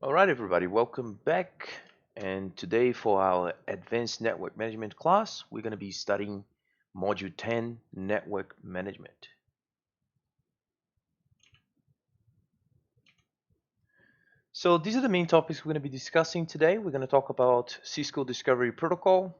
All right, everybody, welcome back. And today, for our Advanced Network Management class, we're going to be studying Module 10 Network Management. So, these are the main topics we're going to be discussing today. We're going to talk about Cisco Discovery Protocol,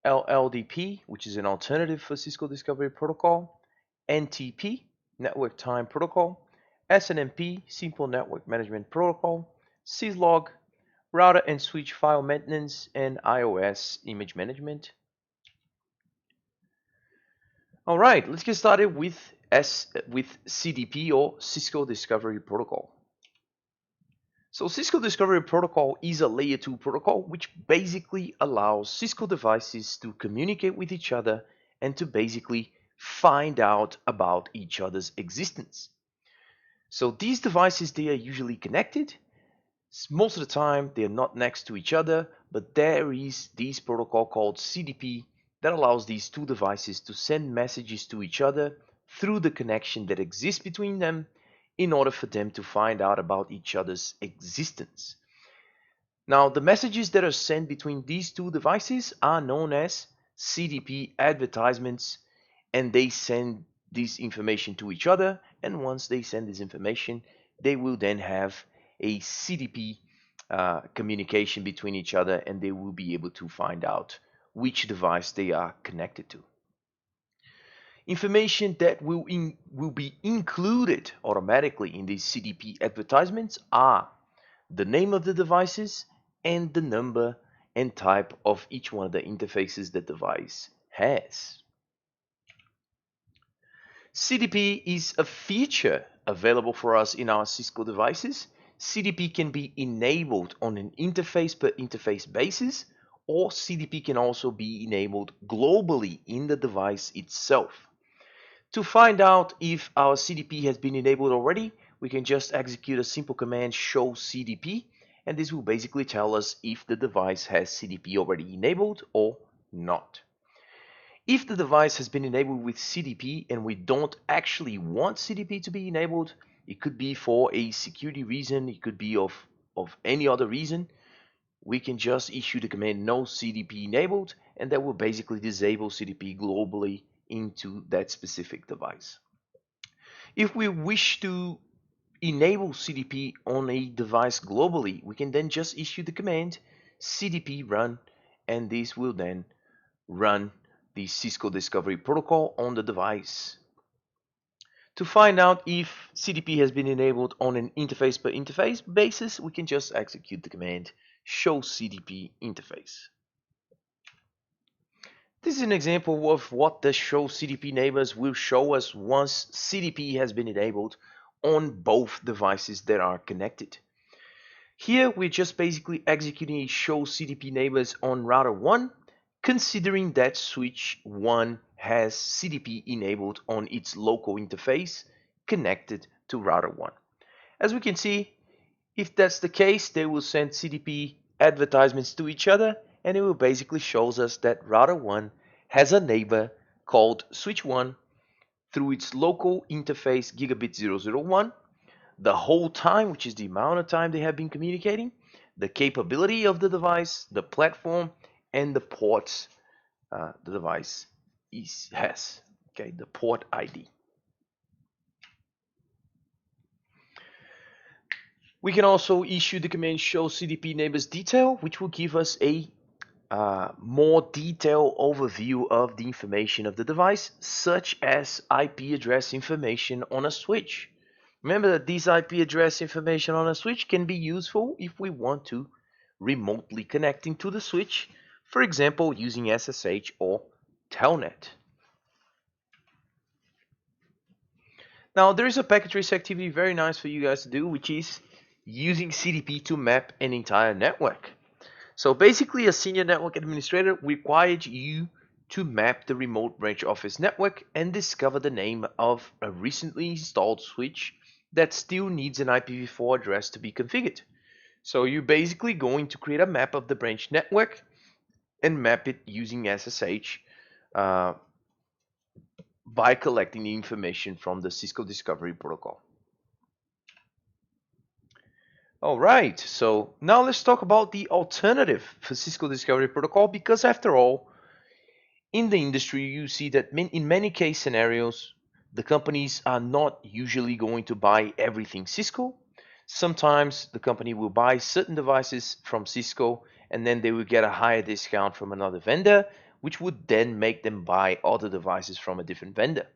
LLDP, which is an alternative for Cisco Discovery Protocol, NTP, Network Time Protocol, SNMP, Simple Network Management Protocol, syslog, router and switch file maintenance, and iOS image management. All right, let's get started with CDP or Cisco Discovery Protocol. So Cisco Discovery Protocol is a layer 2 protocol which basically allows Cisco devices to communicate with each other and to basically find out about each other's existence. So these devices, they are usually connected. Most of the time they're not next to each other, but there is this protocol called CDP that allows these two devices to send messages to each other through the connection that exists between them in order for them to find out about each other's existence. Now, the messages that are sent between these two devices are known as CDP advertisements, and they send this information to each other. And once they send this information, they will then have a CDP communication between each other, and they will be able to find out which device they are connected to. Information that will be included automatically in these CDP advertisements are the name of the devices and the number and type of each one of the interfaces the device has. CDP is a feature available for us in our Cisco devices. CDP can be enabled on an interface per interface basis, or CDP can also be enabled globally in the device itself. To find out if our CDP has been enabled already, we can just execute a simple command show CDP, and this will basically tell us if the device has CDP already enabled or not. If the device has been enabled with CDP and we don't actually want CDP to be enabled, it could be for a security reason, it could be of any other reason, we can just issue the command no CDP enabled, and that will basically disable CDP globally into that specific device. If we wish to enable CDP on a device globally, we can then just issue the command CDP run, and this will then run the Cisco Discovery Protocol on the device. To find out if CDP has been enabled on an interface per interface basis, we can just execute the command show CDP interface. This is an example of what the show CDP neighbors will show us once CDP has been enabled on both devices that are connected. Here we're just basically executing a show CDP neighbors on router 1, considering that switch 1 has CDP enabled on its local interface connected to router 1. As we can see, if that's the case, they will send CDP advertisements to each other, and it will basically shows us that router 1 has a neighbor called switch 1 through its local interface gigabit 001, the whole time, which is the amount of time they have been communicating, the capability of the device, the platform, and the ports the device has. Okay, the port ID. We can also issue the command show CDP neighbors detail, which will give us a more detailed overview of the information of the device, such as IP address information on a switch. Remember that this IP address information on a switch can be useful if we want to remotely connecting to the switch, for example, using SSH or Telnet. Now, there is a packet trace activity very nice for you guys to do, which is using CDP to map an entire network. So basically, a senior network administrator required you to map the remote branch office network and discover the name of a recently installed switch that still needs an IPv4 address to be configured. So you're basically going to create a map of the branch network and map it using SSH by collecting the information from the Cisco Discovery Protocol. All right, so now let's talk about the alternative for Cisco Discovery Protocol, because after all, in the industry, you see that in many case scenarios, the companies are not usually going to buy everything Cisco. Sometimes the company will buy certain devices from Cisco and then they will get a higher discount from another vendor, which would then make them buy other devices from a different vendor.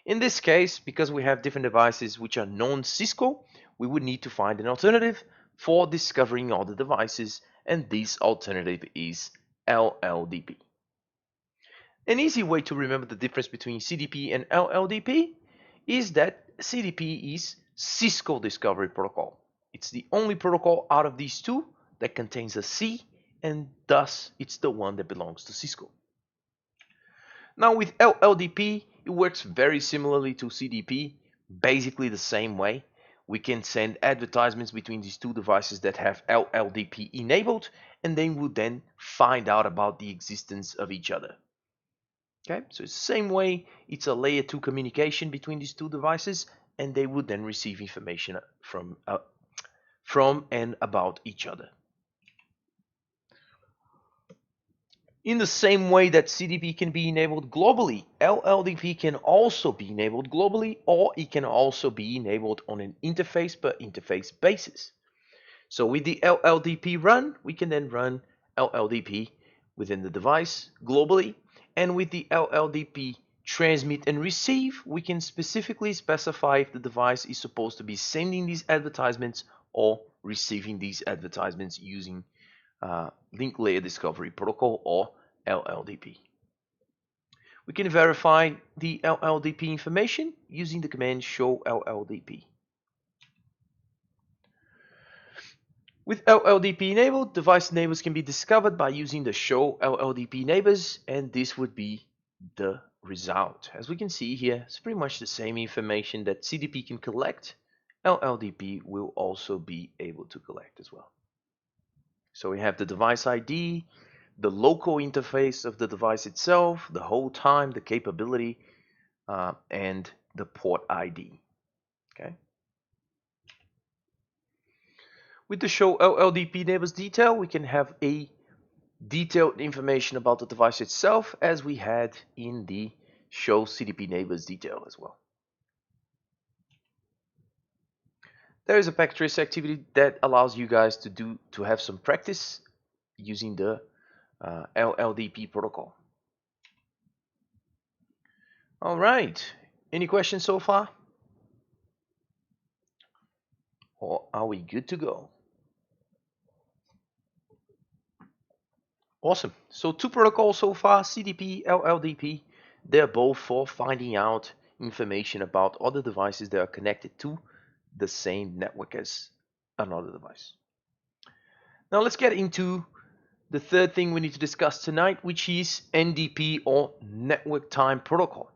In this case, because we have different devices which are non-Cisco, we would need to find an alternative for discovering all the devices, and this alternative is LLDP. An easy way to remember the difference between CDP and LLDP is that CDP is Cisco Discovery Protocol. It's the only protocol out of these two that contains a C, and thus it's the one that belongs to Cisco. Now with LLDP, it works very similarly to CDP, basically the same way. We can send advertisements between these two devices that have LLDP enabled, and they would then find out about the existence of each other. Okay, so it's the same way, it's a layer 2 communication between these two devices, and they would then receive information from and about each other. In the same way that CDP can be enabled globally, LLDP can also be enabled globally, or it can also be enabled on an interface per interface basis. So with the LLDP run, we can then run LLDP within the device globally, and with the LLDP transmit and receive, we can specifically specify if the device is supposed to be sending these advertisements or receiving these advertisements using Link Layer Discovery Protocol or LLDP. We can verify the LLDP information using the command show LLDP. With LLDP enabled, device neighbors can be discovered by using the show LLDP neighbors, and this would be the result. As we can see here, it's pretty much the same information that CDP can collect. LLDP will also be able to collect as well. So we have the device ID, the local interface of the device itself, the hold time, the capability, and the port ID. Okay. With the show LLDP neighbors detail, we can have a detailed information about the device itself as we had in the show CDP neighbors detail as well. There is a packet trace activity that allows you guys to have some practice using the LLDP protocol. All right, any questions so far? Or are we good to go? Awesome. So two protocols so far, CDP, LLDP. They're both for finding out information about other devices that are connected to the same network as another device. Now let's get into the third thing we need to discuss tonight, which is NDP or Network Time Protocol.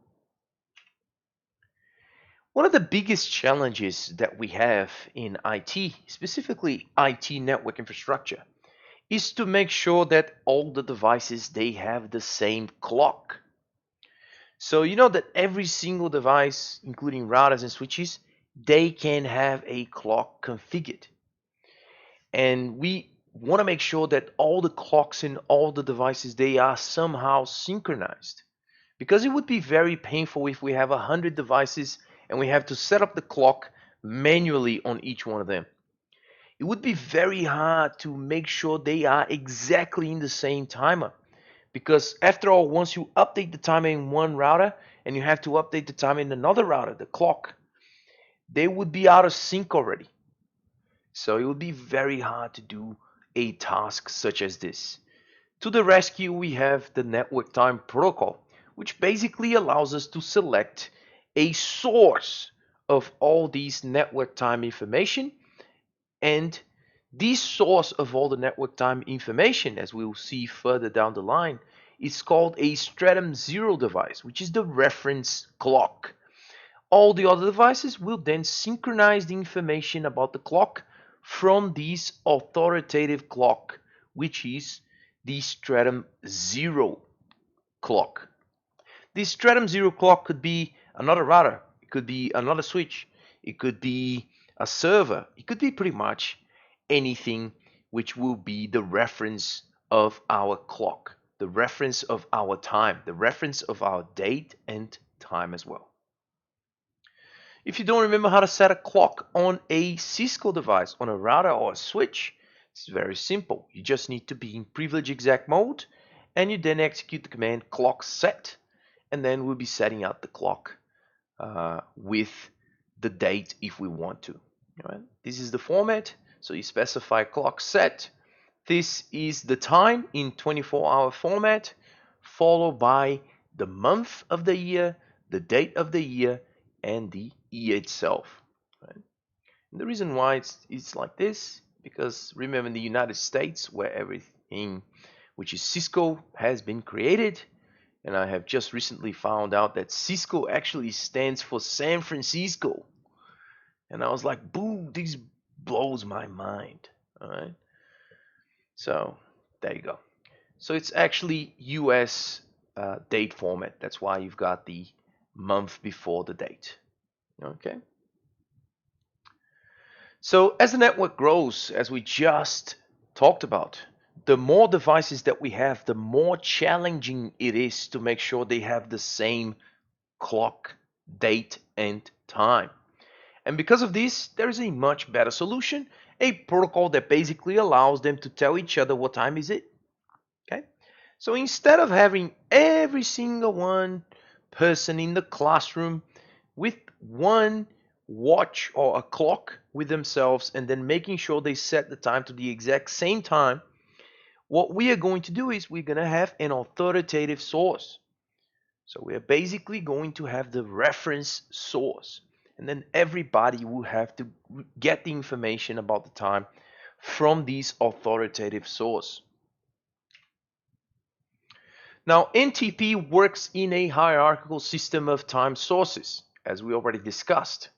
One of the biggest challenges that we have in IT, specifically IT network infrastructure, is to make sure that all the devices they have the same clock. So you know that every single device, including routers and switches, they can have a clock configured. And we want to make sure that all the clocks in all the devices, they are somehow synchronized. Because it would be very painful if we have 100 devices and we have to set up the clock manually on each one of them. It would be very hard to make sure they are exactly in the same timer. Because after all, once you update the timer in one router and you have to update the timer in another router, the clock, they would be out of sync already. So it would be very hard to do a task such as this. To the rescue, we have the Network Time Protocol, which basically allows us to select a source of all these network time information, and this source of all the network time information, as we will see further down the line, is called a stratum 0 device, which is the reference clock. All the other devices will then synchronize the information about the clock from this authoritative clock, which is the stratum 0 clock. This stratum 0 clock could be another router, it could be another switch, it could be a server, it could be pretty much anything which will be the reference of our clock, the reference of our time, the reference of our date and time as well. If you don't remember how to set a clock on a Cisco device, on a router or a switch, it's very simple. You just need to be in privilege exact mode, and you then execute the command clock set, and then we'll be setting out the clock with the date if we want to. All right? This is the format. So you specify clock set. This is the time in 24-hour format, followed by the month of the year, the date of the year, and the year itself. Right? And the reason why it's like this, because remember in the United States where everything which is Cisco has been created, and I have just recently found out that Cisco actually stands for San Francisco. And I was like, boo, this blows my mind. All right. So there you go. So it's actually US date format. That's why you've got the month before the date. Okay. So as the network grows, as we just talked about, the more devices that we have, the more challenging it is to make sure they have the same clock, date, and time. And because of this, there is a much better solution, a protocol that basically allows them to tell each other what time is it. Okay? So instead of having every single one person in the classroom with one watch or a clock with themselves and then making sure they set the time to the exact same time, what we are going to do is we're going to have an authoritative source. So we are basically going to have the reference source. And then everybody will have to get the information about the time from this authoritative source. Now, NTP works in a hierarchical system of time sources, as we already discussed.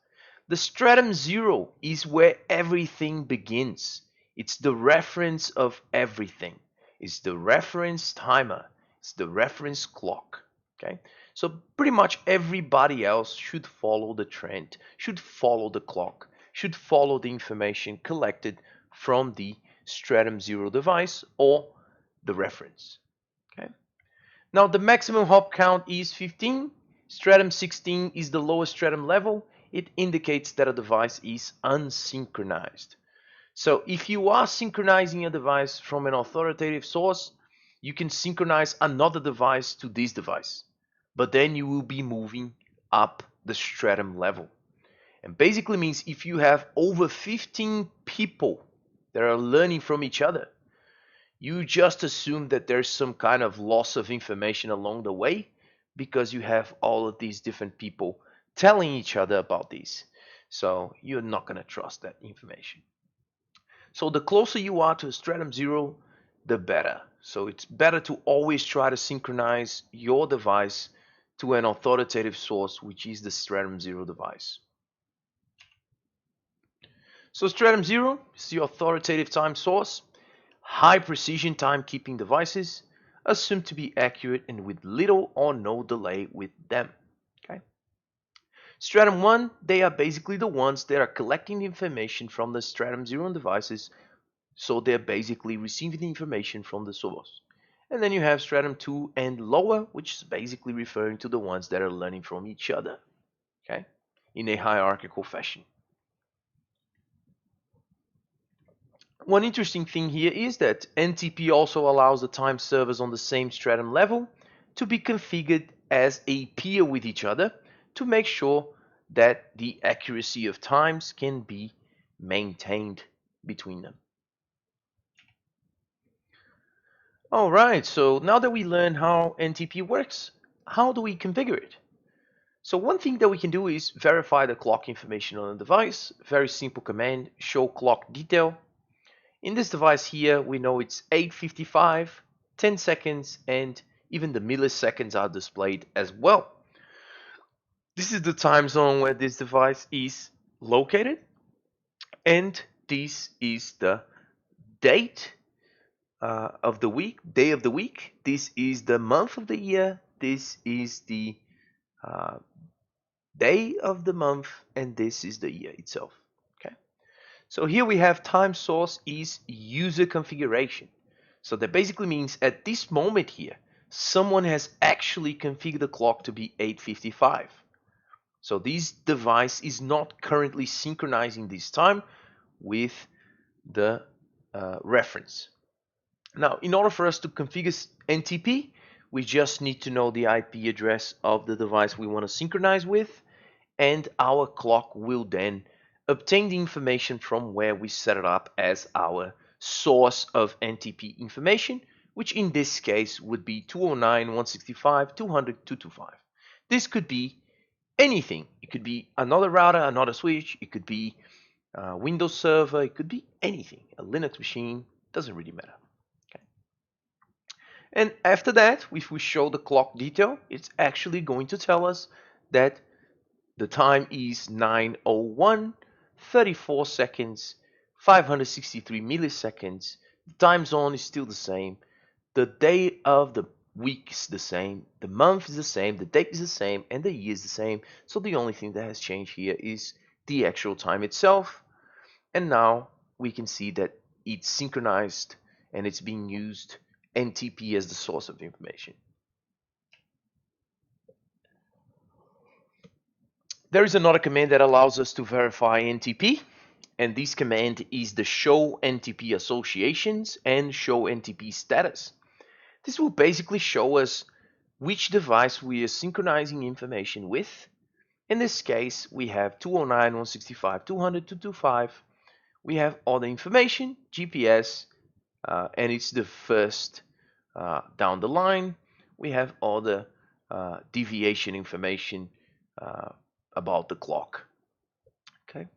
The stratum 0 is where everything begins. It's the reference of everything. It's the reference timer. It's the reference clock. Okay? So pretty much everybody else should follow the trend, should follow the clock, should follow the information collected from the stratum 0 device or the reference. Okay? Now the maximum hop count is 15. Stratum 16 is the lowest stratum level. It indicates that a device is unsynchronized. So if you are synchronizing a device from an authoritative source, you can synchronize another device to this device. But then you will be moving up the stratum level. And basically means if you have over 15 people that are learning from each other, you just assume that there's some kind of loss of information along the way because you have all of these different people telling each other about this. So you're not going to trust that information. So the closer you are to stratum 0, the better. So it's better to always try to synchronize your device to an authoritative source, which is the stratum 0 device. So stratum 0 is the authoritative time source. High precision timekeeping devices assumed to be accurate and with little or no delay with them. Okay. Stratum 1, they are basically the ones that are collecting the information from the stratum 0 devices, so they're basically receiving the information from the source. And then you have stratum 2 and lower, which is basically referring to the ones that are learning from each other, okay, in a hierarchical fashion. One interesting thing here is that NTP also allows the time servers on the same stratum level to be configured as a peer with each other to make sure that the accuracy of times can be maintained between them. Alright, so now that we learn how NTP works, how do we configure it? So one thing that we can do is verify the clock information on the device. Very simple command, show clock detail. In this device here, we know it's 8:55, 10 seconds, and even the milliseconds are displayed as well. This is the time zone where this device is located, and this is the date of the week, day of the week. This is the month of the year. This is the day of the month, and this is the year itself. Okay. So here we have time source is user configuration. So that basically means at this moment here, someone has actually configured the clock to be 8:55. So this device is not currently synchronizing this time with the reference. Now, in order for us to configure NTP, we just need to know the IP address of the device we want to synchronize with, and our clock will then obtain the information from where we set it up as our source of NTP information, which in this case would be 209.165.200.225. This could be anything. It could be another router, another switch. It could be a Windows server. It could be anything. A Linux machine. Doesn't really matter. Okay. And after that, if we show the clock detail, it's actually going to tell us that the time is 9:01, 34 seconds, 563 milliseconds. The time zone is still the same. The day of the week is the same. The month is the same. The date is the same. And the year is the same. So the only thing that has changed here is the actual time itself. And now we can see that it's synchronized and it's being used NTP as the source of the information. There is another command that allows us to verify NTP, and this command is the show NTP associations and show NTP status. This will basically show us which device we are synchronizing information with. In this case, we have 209.165.200.225. We have all the information, GPS, and it's the first down the line. We have all the deviation information about the clock. Okay.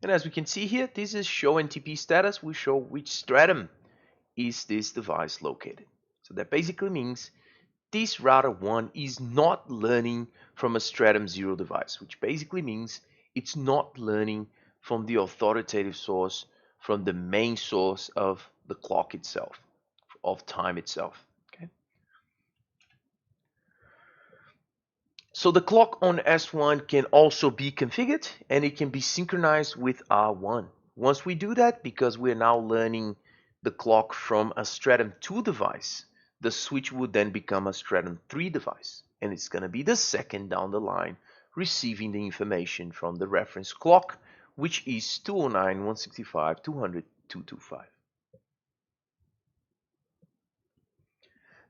And as we can see here, this is show NTP status. We show which stratum is this device located. So that basically means this router 1 is not learning from a stratum 0 device, which basically means it's not learning from the authoritative source, from the main source of the clock itself, of time itself. Okay. So the clock on S1 can also be configured, and it can be synchronized with R1. Once we do that, because we're now learning the clock from a stratum 2 device, the switch would then become a stratum 3 device, and it's going to be the second down the line receiving the information from the reference clock, which is 209.165.200.225.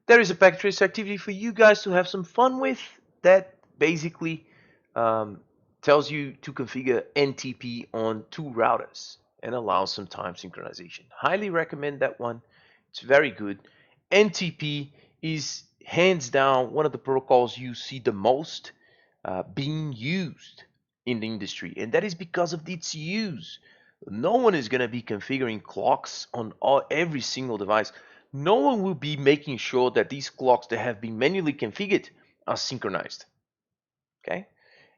There is a packet trace activity for you guys to have some fun with that basically tells you to configure NTP on 2 routers and allows some time synchronization. Highly recommend that one. It's very good. NTP is hands down one of the protocols you see the most being used in the industry, and that is because of its use. No one is going to be configuring clocks on every single device. No one will be making sure that these clocks that have been manually configured are synchronized. Okay,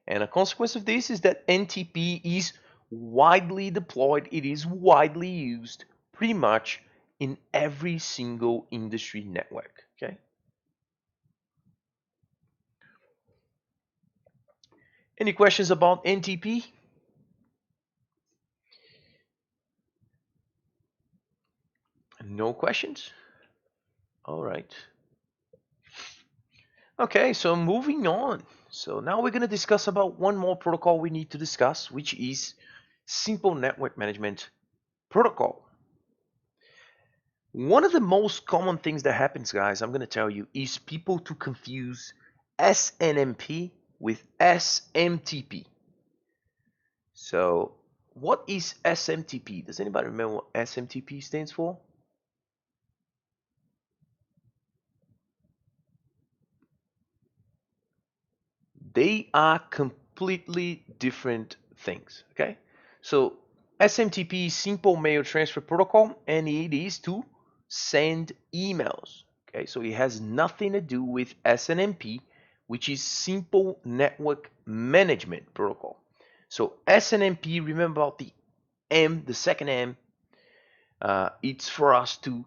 and a consequence of this is that NTP is widely deployed. It is widely used pretty much in every single industry network. Okay. Any questions about NTP? No questions? All right. Okay, so moving on. So now we're going to discuss about one more protocol we need to discuss, which is Simple Network Management Protocol. One of the most common things that happens, guys, I'm going to tell you, is people to confuse SNMP with SMTP. So what is SMTP? Does anybody remember what SMTP stands for? They are completely different things. Okay, so SMTP is Simple Mail Transfer Protocol, and it is to send emails. Okay, so it has nothing to do with SNMP, which is Simple Network Management Protocol. So SNMP, remember about the M, the second M, it's for us to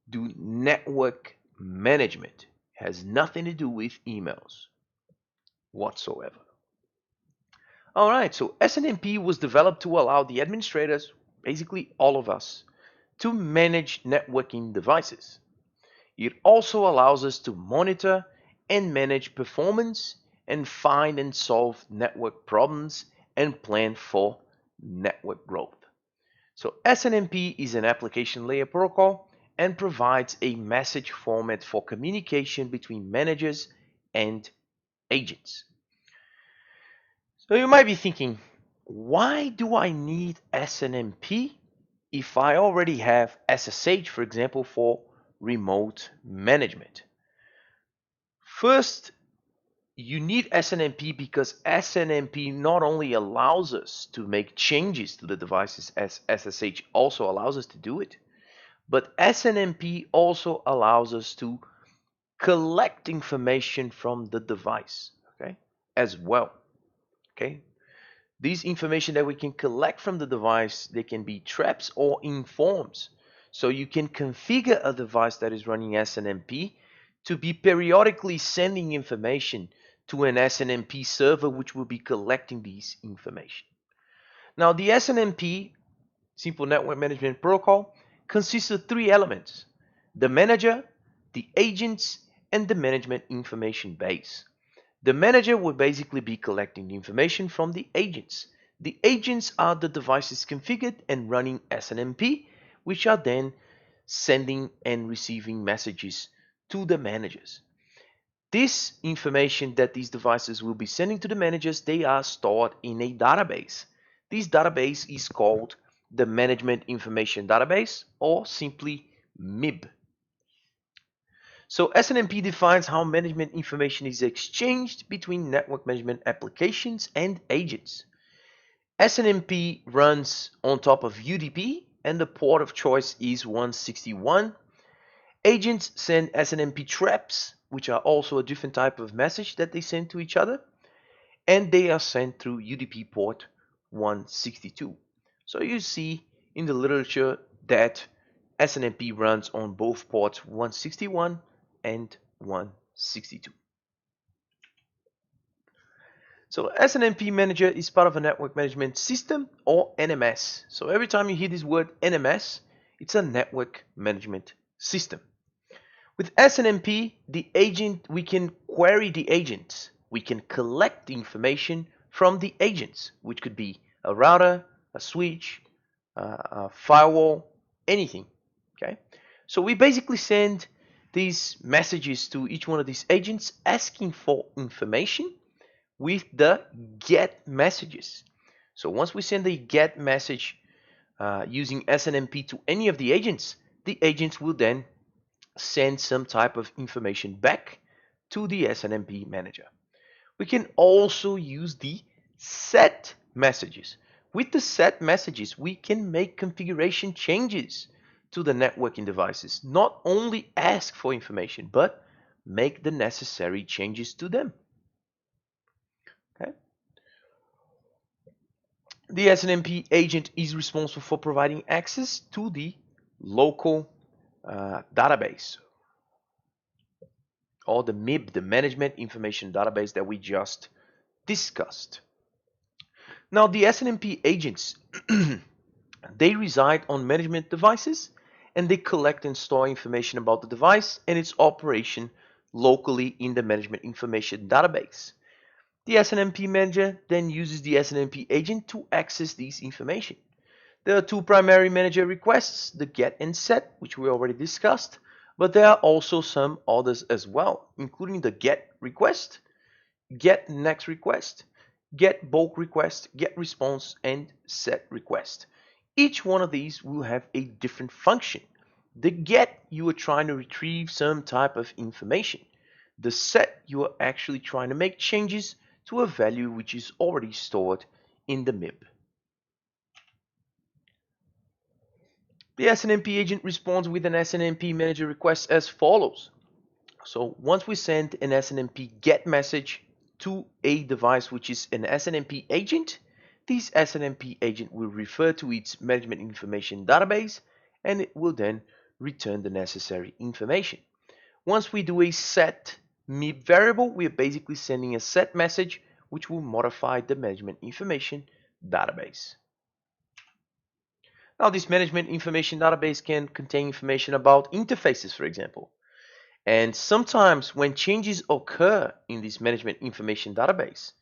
do network management. It has nothing to do with emails whatsoever. All right, so SNMP was developed to allow the administrators, basically all of us, to manage networking devices. It also allows us to monitor and manage performance and find and solve network problems and plan for network growth. So SNMP is an application layer protocol and provides a message format for communication between managers and agents. So you might be thinking, why do I need SNMP if I already have SSH, for example, for remote management? First, you need SNMP because SNMP not only allows us to make changes to the devices as SSH also allows us to do it, but SNMP also allows us to collect information from the device, okay, as well. Okay, these information that we can collect from the device, they can be traps or informs. So you can configure a device that is running SNMP to be periodically sending information to an SNMP server which will be collecting these information. Now the SNMP, Simple Network Management Protocol, consists of three elements: the manager, the agents, and the management information base. The manager will basically be collecting the information from the agents. The agents are the devices configured and running SNMP, which are then sending and receiving messages to the managers. This information that these devices will be sending to the managers, they are stored in a database. This database is called the Management Information Database, or simply MIB. So SNMP defines how management information is exchanged between network management applications and agents. SNMP runs on top of UDP and the port of choice is 161. Agents send SNMP traps, which are also a different type of message that they send to each other, and they are sent through UDP port 162. So you see in the literature that SNMP runs on both ports 161 and 162. So SNMP Manager is part of a network management system, or NMS. So every time you hear this word NMS, it's a network management system. With SNMP, the agent, we can query the agents. We can collect the information from the agents, which could be a router, a switch, a firewall, anything. Okay, so we basically send these messages to each one of these agents asking for information with the get messages. So once we send the get message using SNMP to any of the agents will then send some type of information back to the SNMP manager. We can also use the set messages. With the set messages, we can make configuration changes to the networking devices. Not only ask for information, but make the necessary changes to them. Okay. The SNMP agent is responsible for providing access to the local database, or the MIB, the Management Information Database that we just discussed. Now, the SNMP agents, they reside on management devices and they collect and store information about the device and its operation locally in the Management Information Database. The SNMP manager then uses the SNMP agent to access these information. There are two primary manager requests, the get and set, which we already discussed, but there are also some others as well, including the get request, get next request, get bulk request, get response, and set request. Each one of these will have a different function. The get, you are trying to retrieve some type of information. The set, you are actually trying to make changes to a value which is already stored in the MIB. The SNMP agent responds with an SNMP manager request as follows. So once we send an SNMP get message to a device which is an SNMP agent, this SNMP agent will refer to its management information database and it will then return the necessary information. Once we do a set MIB variable, we are basically sending a set message which will modify the management information database. Now, this management information database can contain information about interfaces, for example. And sometimes when changes occur in this management information database,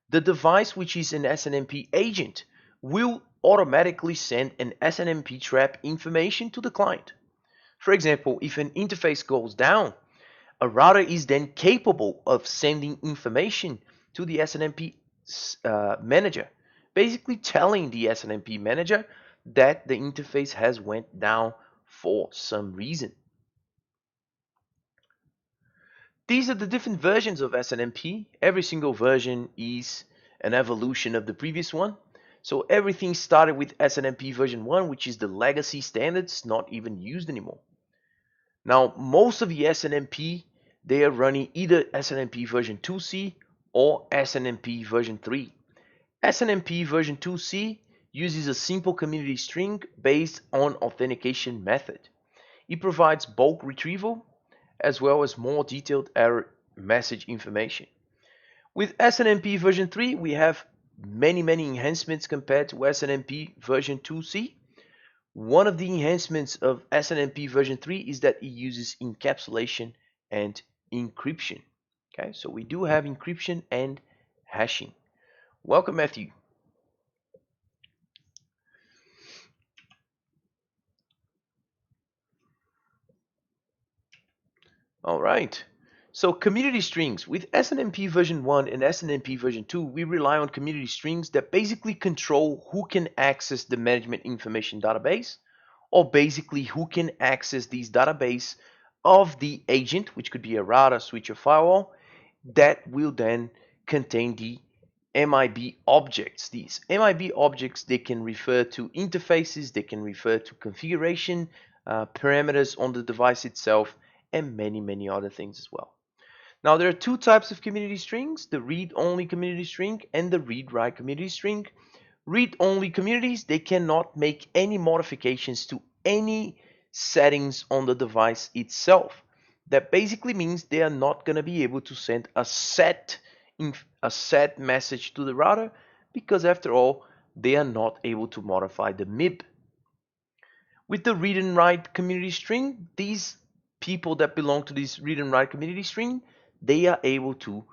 the device, which is an SNMP agent, will automatically send an SNMP trap information to the client. For example, if an interface goes down, a router is then capable of sending information to the SNMP manager, basically telling the SNMP manager that the interface has went down for some reason. These are the different versions of SNMP. Every single version is an evolution of the previous one. So everything started with SNMP version 1, which is the legacy standards, not even used anymore. Now, most of the SNMP, they are running either SNMP version 2C or SNMP version 3. SNMP version 2C uses a simple community string based on authentication method. It provides bulk retrieval as well as more detailed error message information. With SNMP version 3, we have many enhancements compared to SNMP version 2C. One of the enhancements of SNMP version 3 is that it uses encapsulation and encryption. Okay, so we do have encryption and hashing. Welcome, Matthew. All right. So community strings. With SNMP version 1 and SNMP version 2, we rely on community strings that basically control who can access the management information database, or basically who can access these database of the agent, which could be a router, switch, or firewall, that will then contain the MIB objects. These MIB objects, they can refer to interfaces, they can refer to configuration, parameters on the device itself, and many other things as well. Now, there are two types of community strings, the read-only community string and the read-write community string. Read-only communities, they cannot make any modifications to any settings on the device itself. That basically means they are not going to be able to send a set message to the router, because after all, they are not able to modify the MIB. With the read and write community string, these people that belong to this read and write community string, they are able to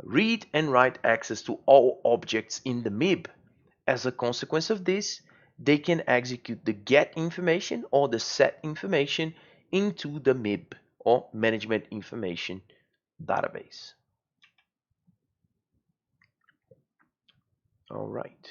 read and write access to all objects in the MIB. As a consequence of this, they can execute the get information or the set information into the MIB, or management information database. All right.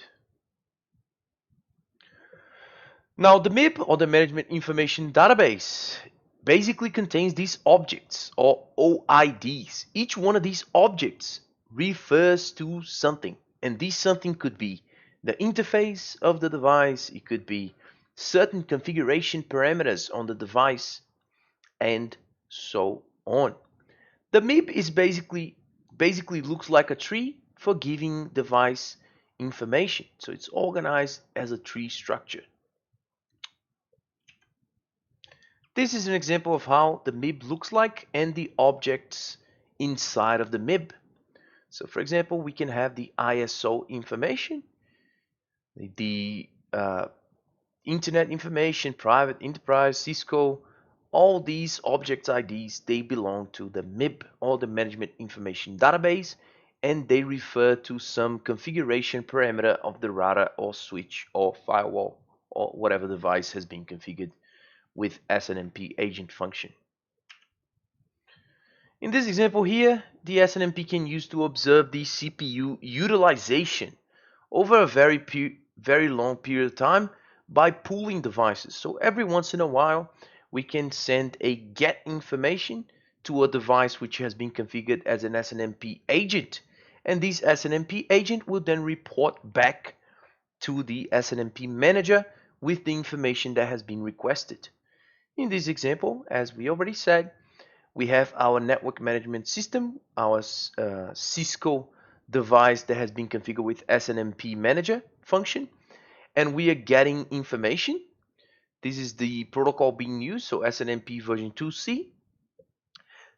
Now, the MIB, or the management information database, basically contains these objects, or OIDs. Each one of these objects refers to something, and this something could be the interface of the device, it could be certain configuration parameters on the device, and so on. The MIB is basically looks like a tree for giving device information. So it's organized as a tree structure. This is an example of how the MIB looks like and the objects inside of the MIB. So for example, we can have the ISO information, the internet information, private, enterprise, Cisco. All these object IDs, they belong to the MIB, or the management information database, and they refer to some configuration parameter of the router or switch or firewall or whatever device has been configured with SNMP agent function. In this example here, the SNMP can use to observe the CPU utilization over a very long period of time by pooling devices. So every once in a while, we can send a get information to a device which has been configured as an SNMP agent, and this SNMP agent will then report back to the SNMP manager with the information that has been requested. In this example, as we already said, we have our network management system, our Cisco device that has been configured with SNMP manager function, and we are getting information. This is the protocol being used, so SNMP version 2C.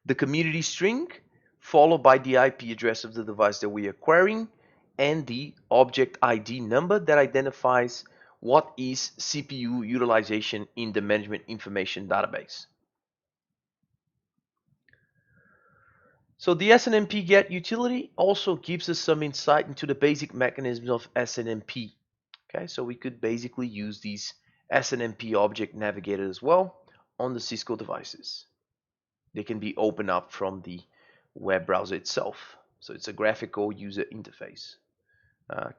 The community string followed by the IP address of the device that we are querying, and the object ID number that identifies what is CPU utilization in the management information database. So the SNMP get utility also gives us some insight into the basic mechanisms of SNMP. Okay, so we could basically use these SNMP object navigator as well on the Cisco devices. They can be opened up from the web browser itself. So it's a graphical user interface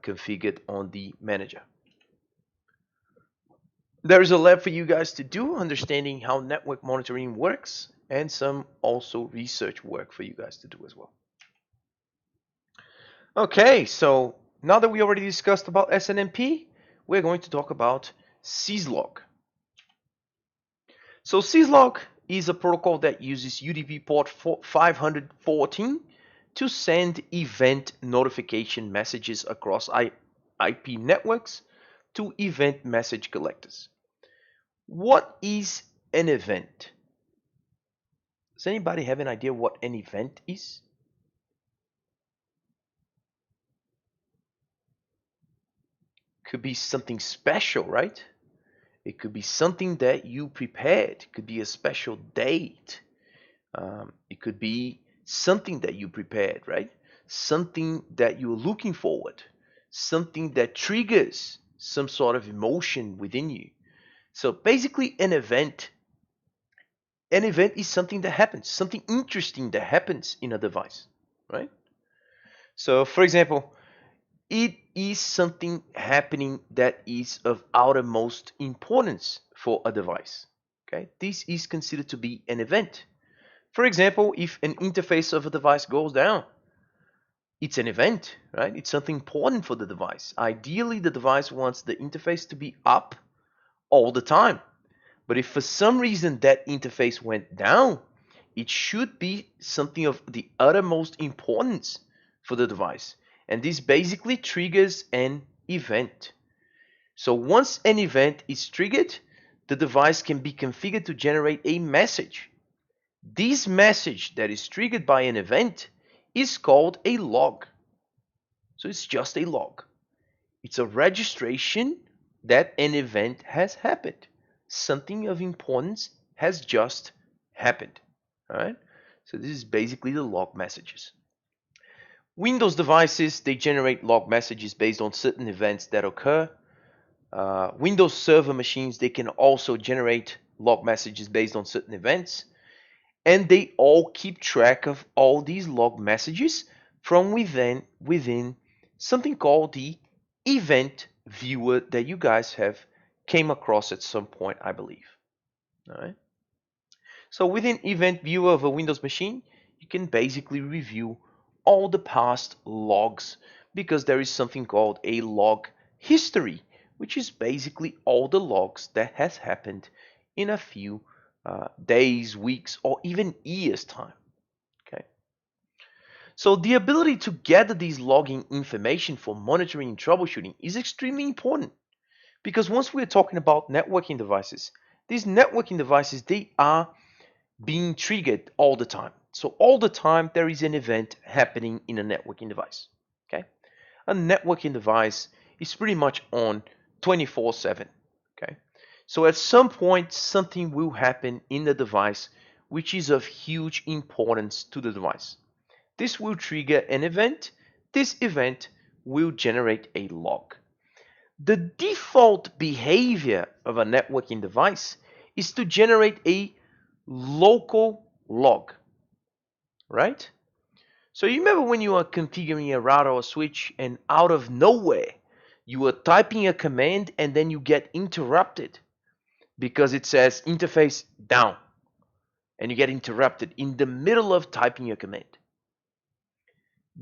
configured on the manager. There is a lab for you guys to do, understanding how network monitoring works, and some also research work for you guys to do as well. Okay, so now that we already discussed about SNMP, we're going to talk about syslog. So syslog is a protocol that uses UDP port 514 to send event notification messages across IP networks to event message collectors. What is an event? Does anybody have an idea what an event is? Could be something special, right? It could be something that you prepared. It could be a special date. It could be something that you prepared, right? Something that you're looking forward. Something that triggers some sort of emotion within you. So basically an event is something that happens, something interesting that happens in a device, right? So for example, it is something happening that is of outermost importance for a device. Okay, this is considered to be an event. For example, if an interface of a device goes down, it's an event, right? It's something important for the device. Ideally, the device wants the interface to be up all the time. But if for some reason that interface went down, it should be something of the uttermost importance for the device. And this basically triggers an event. So once an event is triggered, the device can be configured to generate a message. This message that is triggered by an event is called a log. So it's just a log. It's a registration that an event has happened. Something of importance has just happened. All right? So this is basically the log messages. Windows devices, they generate log messages based on certain events that occur. Windows Server machines, they can also generate log messages based on certain events. And they all keep track of all these log messages from within something called the event viewer that you guys have came across at some point, I believe. All right. So within event viewer of a Windows machine, you can basically review all the past logs because there is something called a log history, which is basically all the logs that has happened in a few days, weeks, or even years time. Okay. So the ability to gather these logging information for monitoring and troubleshooting is extremely important because once we're talking about networking devices, these networking devices, they are being triggered all the time. So all the time there is an event happening in a networking device. Okay. A networking device is pretty much on 24/7. Okay. So at some point something will happen in the device which is of huge importance to the device. This will trigger an event. This event will generate a log. The default behavior of a networking device is to generate a local log, right? So you remember when you are configuring a router or switch and out of nowhere you are typing a command and then you get interrupted because it says interface down and you get interrupted in the middle of typing a command.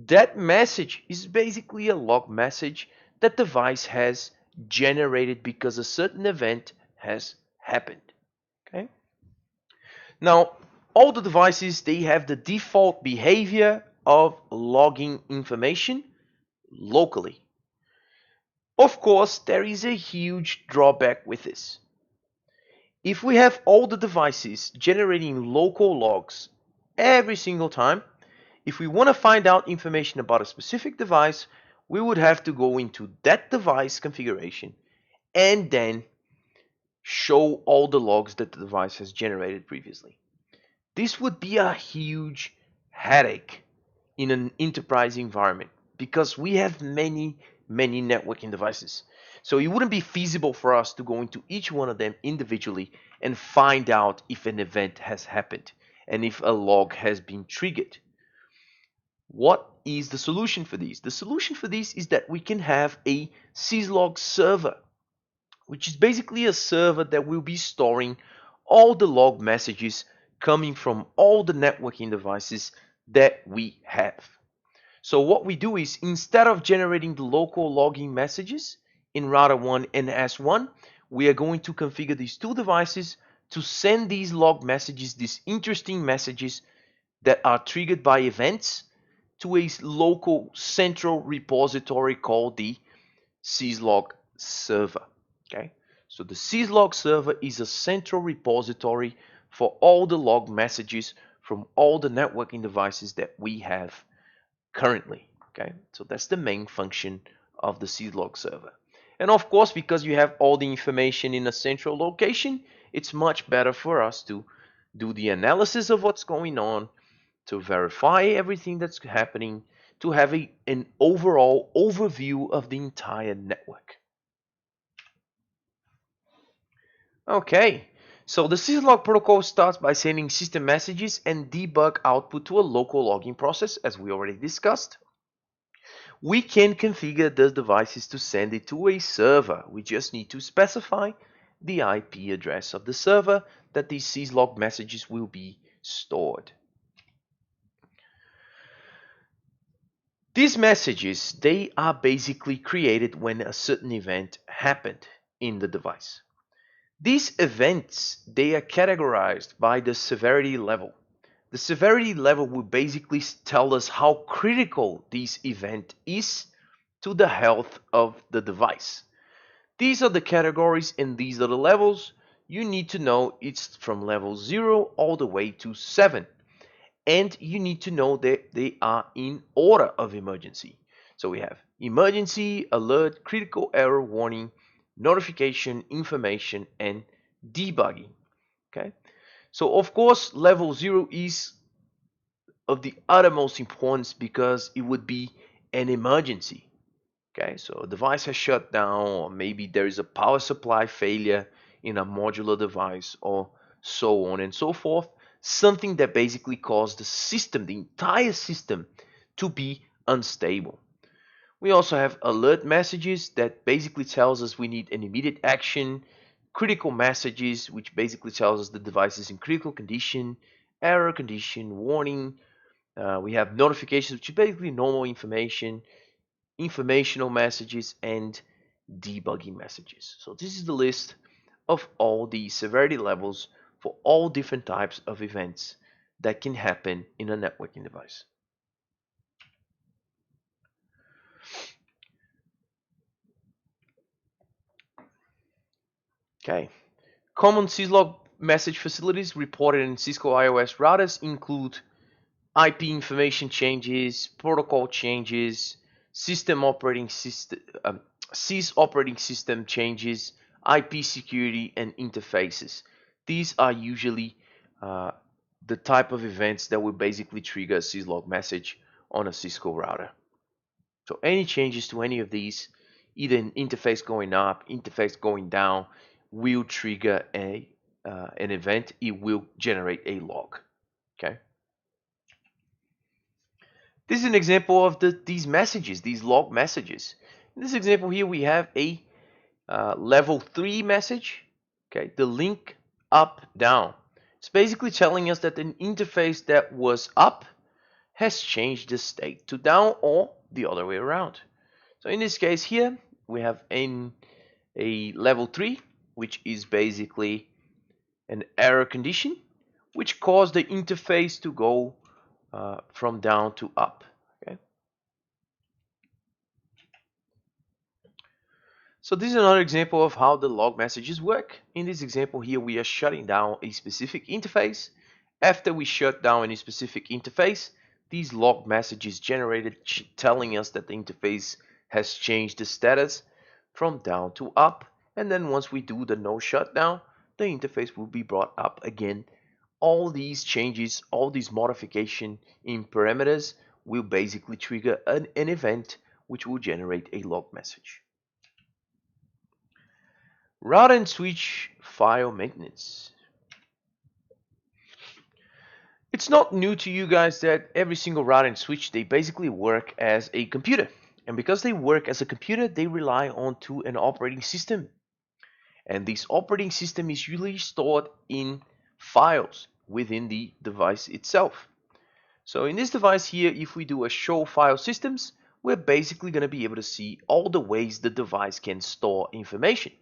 That message is basically a log message that the device has generated because a certain event has happened. Okay. Now, all the devices, they have the default behavior of logging information locally. Of course, there is a huge drawback with this. If we have all the devices generating local logs every single time, If we want to find out information about a specific device, we would have to go into that device configuration and then show all the logs that the device has generated previously. This would be a huge headache in an enterprise environment because we have many, many networking devices. So it wouldn't be feasible for us to go into each one of them individually and find out if an event has happened and if a log has been triggered. What is the solution for this? The solution for this is that we can have a syslog server, which is basically a server that will be storing all the log messages coming from all the networking devices that we have. So what we do is, instead of generating the local logging messages in router 1 and S1, we are going to configure these two devices to send these log messages, these interesting messages that are triggered by events, to a local central repository called the syslog server. Okay, so the syslog server is a central repository for all the log messages from all the networking devices that we have currently. Okay, so that's the main function of the syslog server. And of course, because you have all the information in a central location, it's much better for us to do the analysis of what's going on, to verify everything that's happening, to have an overall overview of the entire network. Okay, so the syslog protocol starts by sending system messages and debug output to a local logging process, as we already discussed. We can configure the devices to send it to a server. We just need to specify the IP address of the server that these syslog messages will be stored. These messages, they are basically created when a certain event happened in the device. These events, they are categorized by the severity level. The severity level will basically tell us how critical this event is to the health of the device. These are the categories and these are the levels. You need to know it's from level 0 all the way to 7. And you need to know that they are in order of emergency. So we have emergency, alert, critical error warning, notification, information, and debugging. Okay, so of course level 0 is of the uttermost importance because it would be an emergency. Okay, so a device has shut down, or maybe there is a power supply failure in a modular device, or so on and so forth. Something that basically caused the system, the entire system, to be unstable. We also have alert messages that basically tells us we need an immediate action, critical messages, which basically tells us the device is in critical condition, error condition, warning. We have notifications, which is basically normal information, informational messages, and debugging messages. So this is the list of all the severity levels for all different types of events that can happen in a networking device. Okay. Common syslog message facilities reported in Cisco iOS routers include IP information changes, protocol changes, system operating system, sys operating system changes, IP security, and interfaces. These are usually uh, the type of events that will basically trigger a syslog message on a Cisco router. So any changes to any of these, either an interface going up, interface going down, will trigger an event. It will generate a log. Okay. This is an example of these messages, these log messages. In this example here, we have a level 3 message. Okay, the link up down. It's basically telling us that an interface that was up has changed the state to down, or the other way around. So in this case here, we have a level 3, which is basically an error condition, which caused the interface to go from down to up. Okay. So this is another example of how the log messages work. In this example here, we are shutting down a specific interface. After we shut down any specific interface, these log messages generated telling us that the interface has changed the status from down to up. And then once we do the no shutdown, the interface will be brought up again. All these changes, all these modification in parameters will basically trigger an event which will generate a log message. Route and switch file maintenance. It's not new to you guys that every single route and switch, they basically work as a computer. And because they work as a computer, they rely on to an operating system. And this operating system is usually stored in files within the device itself. So in this device here, if we do a show file systems, we're basically going to be able to see all the ways the device can store information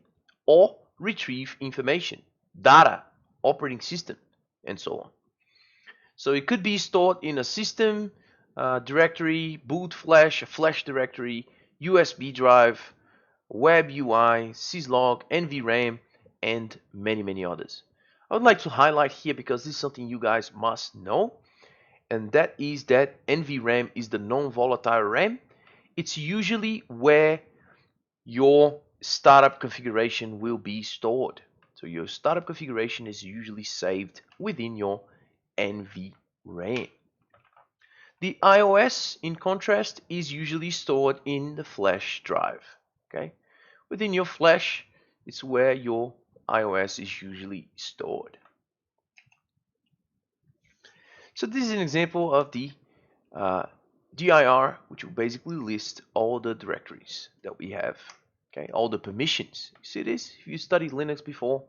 or retrieve information, data, operating system, and so on. So it could be stored in a system directory, boot flash, a flash directory, USB drive, web UI, syslog, NVRAM, and many others. I would like to highlight here because this is something you guys must know, and that is that NVRAM is the non-volatile RAM. It's usually where your startup configuration will be stored. So your startup configuration is usually saved within your NVRAM. The iOS, in contrast, is usually stored in the flash drive. Okay, within your flash, it's where your iOS is usually stored. So this is an example of the dir, which will basically list all the directories that we have. Okay, all the permissions. You see this? If you studied Linux before,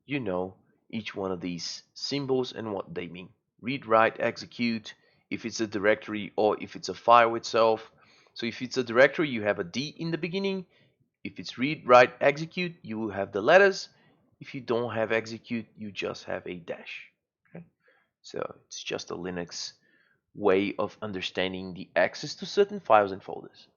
you know each one of these symbols and what they mean. Read, write, execute, if it's a directory or if it's a file itself. So if it's a directory, you have a D in the beginning. If it's read, write, execute, you will have the letters. If you don't have execute, you just have a dash. Okay? So it's just a Linux way of understanding the access to certain files and folders.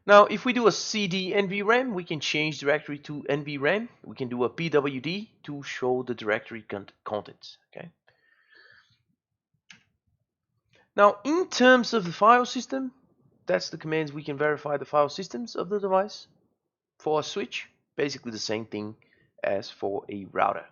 Now, if we do a cd nvram, we can change directory to nvram. We can do a pwd to show the directory contents. Okay. Now, in terms of the file system, that's the commands we can verify the file systems of the device. For a switch, basically the same thing as for a router.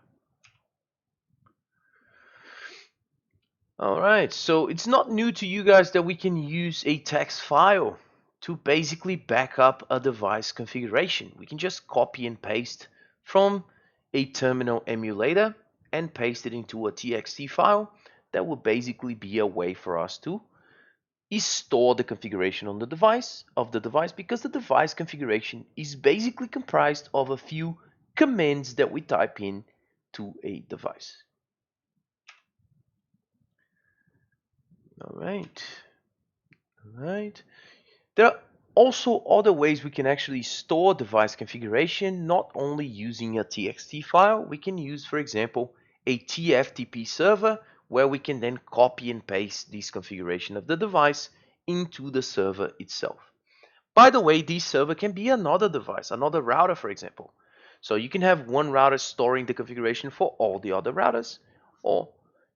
Alright, so it's not new to you guys that we can use a text file to basically back up a device configuration. We can just copy and paste from a terminal emulator and paste it into a txt file. That will basically be a way for us to store the configuration on the device because the device configuration is basically comprised of a few commands that we type in to a device. All right. There are also other ways we can actually store device configuration, not only using a txt file. We can use, for example, a TFTP server where we can then copy and paste this configuration of the device into the server itself. By the way, this server can be another device, another router, for example. So you can have one router storing the configuration for all the other routers, or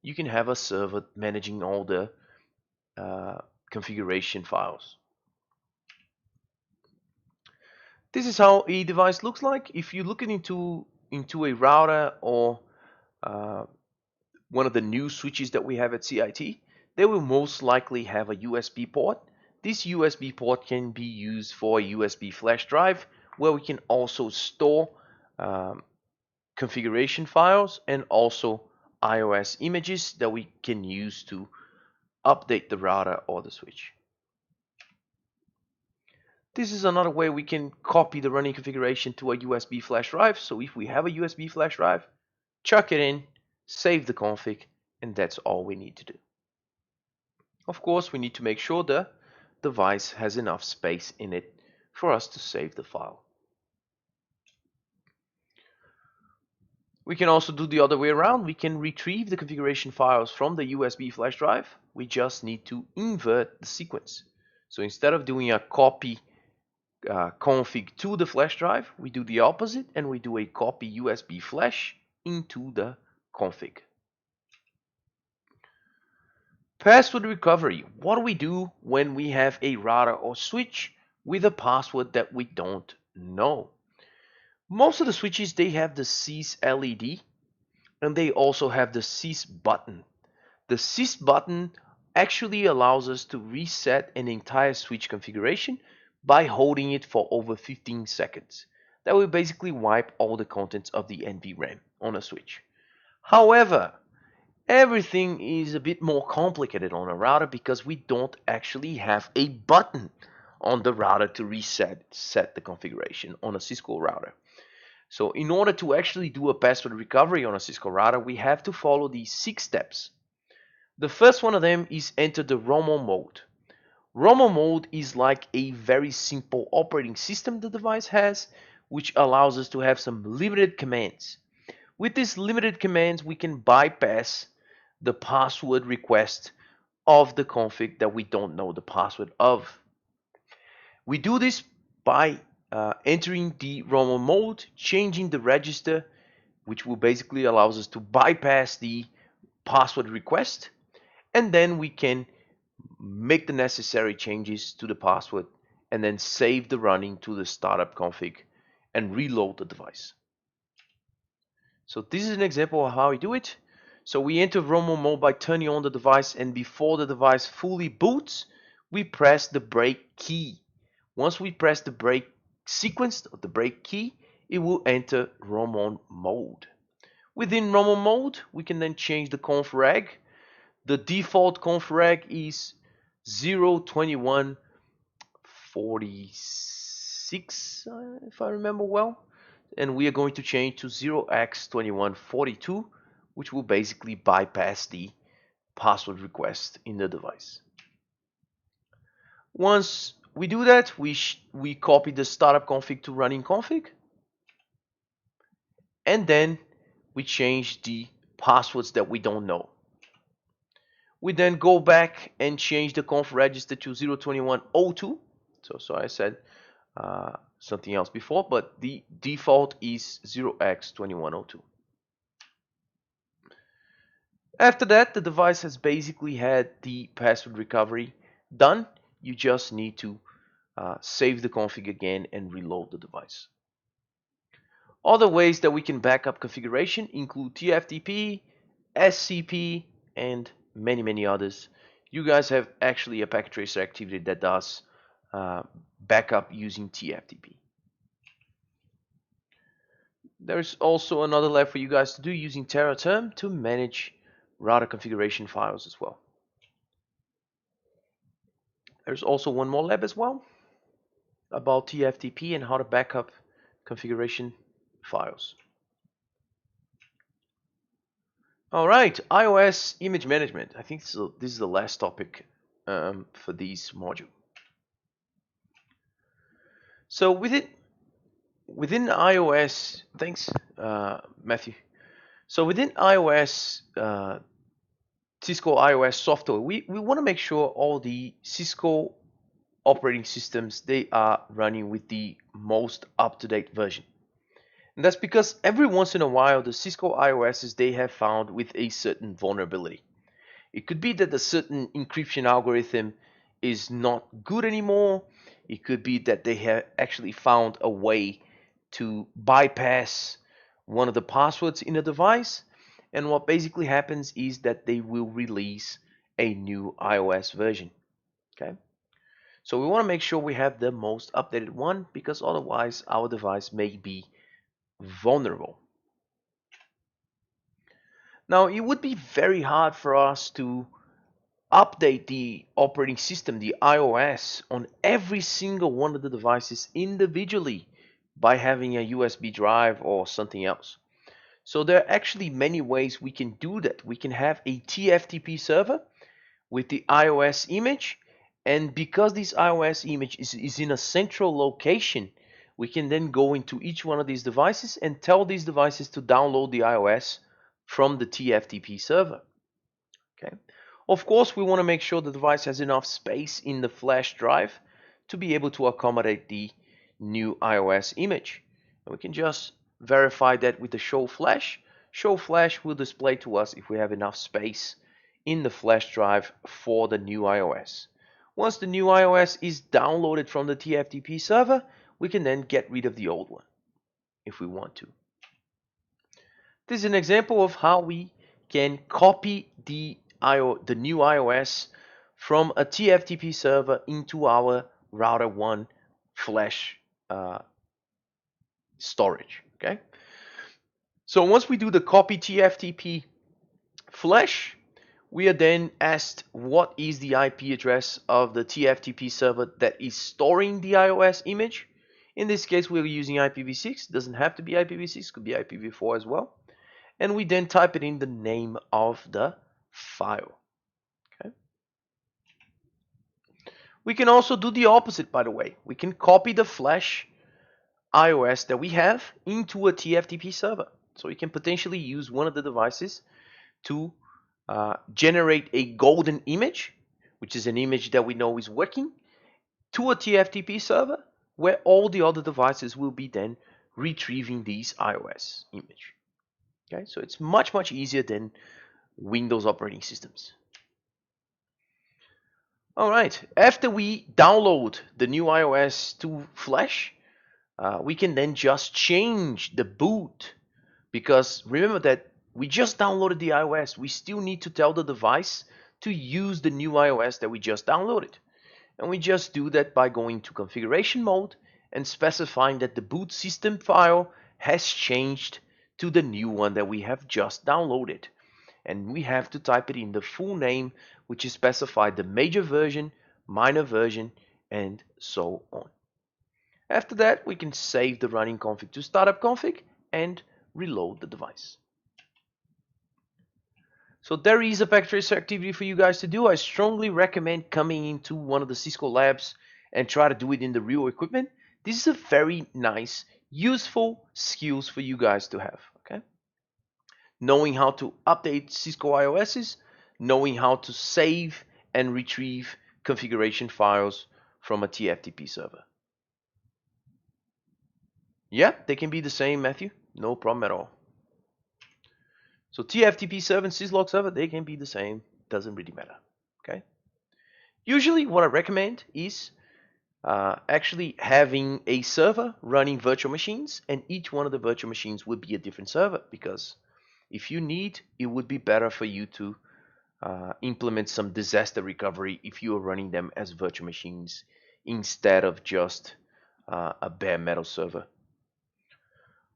you can have a server managing all the configuration files. This is how a device looks like. If you look into a router or one of the new switches that we have at CIT, they will most likely have a USB port. This USB port can be used for a USB flash drive where we can also store configuration files and also iOS images that we can use to update the router or the switch. This is another way we can copy the running configuration to a USB flash drive. So if we have a USB flash drive, chuck it in, save the config, and that's all we need to do. Of course, we need to make sure the device has enough space in it for us to save the file. We can also do the other way around. We can retrieve the configuration files from the USB flash drive. We just need to invert the sequence. So instead of doing a copy config to the flash drive, we do the opposite and we do a copy USB flash into the config. Password recovery. What do we do when we have a router or switch with a password that we don't know? Most of the switches, they have the cease LED, and they also have the cease button. The cease button actually allows us to reset an entire switch configuration by holding it for over 15 seconds. That will basically wipe all the contents of the NVRAM on a switch. However, everything is a bit more complicated on a router because we don't actually have a button on the router to set the configuration on a Cisco router. So in order to actually do a password recovery on a Cisco router, we have to follow these 6 steps. The first one of them is enter the ROMO mode. ROMO mode is like a very simple operating system the device has, which allows us to have some limited commands. With these limited commands, we can bypass the password request of the config that we don't know the password of. We do this by entering the ROMO mode, changing the register, which will basically allows us to bypass the password request, and then we can make the necessary changes to the password and then save the running to the startup config and reload the device. So this is an example of how we do it. So we enter ROMO mode by turning on the device, and before the device fully boots, we press the break key. Once we press the break sequence of the break key, it will enter ROMO mode. Within ROMO mode, we can then change the conf reg. The default conf reg is 02146, if I remember well. And we are going to change to 0x2142, which will basically bypass the password request in the device. Once we do that, we copy the startup config to running config, and then we change the passwords that we don't know. We then go back and change the conf register to 02102. So I said something else before, but the default is 0x2102. After that, the device has basically had the password recovery done. You just need to save the config again and reload the device. Other ways that we can back up configuration include TFTP, SCP, and many others. You guys have actually a packet tracer activity that does backup using TFTP. There's also another lab for you guys to do using TerraTerm to manage router configuration files as well. There's also one more lab as well about TFTP and how to backup configuration files. All right, iOS image management. I think this is the last topic for this module. So within iOS, thanks Matthew. So within iOS, Cisco iOS software, we want to make sure all the Cisco operating systems, they are running with the most up-to-date version. And that's because every once in a while, the Cisco iOSs, they have found with a certain vulnerability. It could be that a certain encryption algorithm is not good anymore. It could be that they have actually found a way to bypass one of the passwords in a device. And what basically happens is that they will release a new iOS version. Okay. So we want to make sure we have the most updated one, because otherwise our device may be vulnerable. Now, it would be very hard for us to update the operating system, the iOS, on every single one of the devices individually by having a USB drive or something else. So there are actually many ways we can do that. We can have a TFTP server with the iOS image, and because this iOS image is in a central location, we can then go into each one of these devices and tell these devices to download the iOS from the TFTP server. Okay. Of course, we want to make sure the device has enough space in the flash drive to be able to accommodate the new iOS image. And we can just verify that with the show flash. Show flash will display to us if we have enough space in the flash drive for the new iOS. Once the new iOS is downloaded from the TFTP server, we can then get rid of the old one if we want to. This is an example of how we can copy the new iOS from a TFTP server into our router 1 flash storage. Okay. So once we do the copy TFTP flash, we are then asked what is the IP address of the TFTP server that is storing the iOS image. In this case, we're using IPv6. It doesn't have to be IPv6, could be IPv4 as well. And we then type it in the name of the file. Okay. We can also do the opposite, by the way. We can copy the flash iOS that we have into a TFTP server. So we can potentially use one of the devices to generate a golden image, which is an image that we know is working, to a TFTP server where all the other devices will be then retrieving this iOS image. Okay, so it's much easier than Windows operating systems. All right, after we download the new iOS to Flash, we can then just change the boot, because remember that we just downloaded the iOS. We still need to tell the device to use the new iOS that we just downloaded. And we just do that by going to configuration mode and specifying that the boot system file has changed to the new one that we have just downloaded. And we have to type it in the full name, which is specified the major version, minor version, and so on. After that, we can save the running config to startup config and reload the device. So there is a packet tracer activity for you guys to do. I strongly recommend coming into one of the Cisco labs and try to do it in the real equipment. This is a very nice, useful skills for you guys to have. Okay, knowing how to update Cisco iOSs, knowing how to save and retrieve configuration files from a TFTP server. Yeah, they can be the same, Matthew. No problem at all. So TFTP server and syslog server, they can be the same. Doesn't really matter. Okay. Usually what I recommend is actually having a server running virtual machines, and each one of the virtual machines would be a different server, because if you need, it would be better for you to implement some disaster recovery if you are running them as virtual machines instead of just a bare metal server.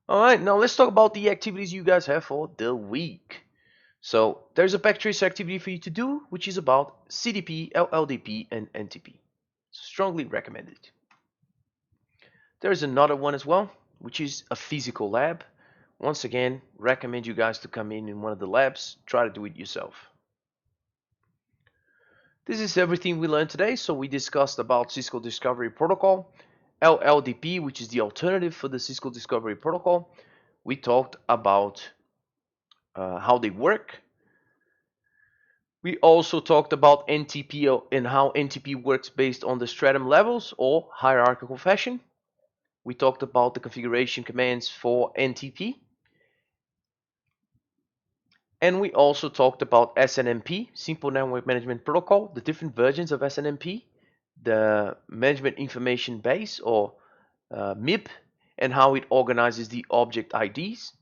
All right, now let's talk about the activities you guys have for the week. So there's a packet tracer activity for you to do, which is about CDP, LLDP, and NTP. Strongly recommended. There's another one as well, which is a physical lab. Once again, recommend you guys to come in one of the labs, try to do it yourself. This is everything we learned today. So we discussed about Cisco Discovery Protocol, LLDP, which is the alternative for the Cisco Discovery Protocol. We talked about how they work. We also talked about NTP and how NTP works based on the stratum levels or hierarchical fashion. We talked about the configuration commands for NTP. And we also talked about SNMP, Simple Network Management Protocol, the different versions of SNMP, the Management Information Base or MIB, and how it organizes the object IDs.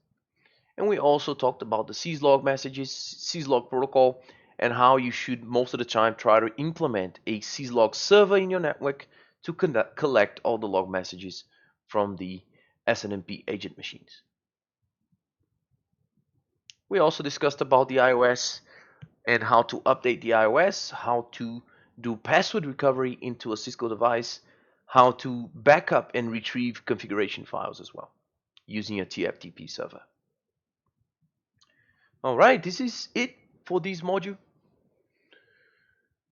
And we also talked about the syslog messages, syslog protocol, and how you should most of the time try to implement a syslog server in your network to collect all the log messages from the SNMP agent machines. We also discussed about the iOS and how to update the iOS, how to do password recovery into a Cisco device, how to backup and retrieve configuration files as well using a TFTP server. All right, this is it for this module.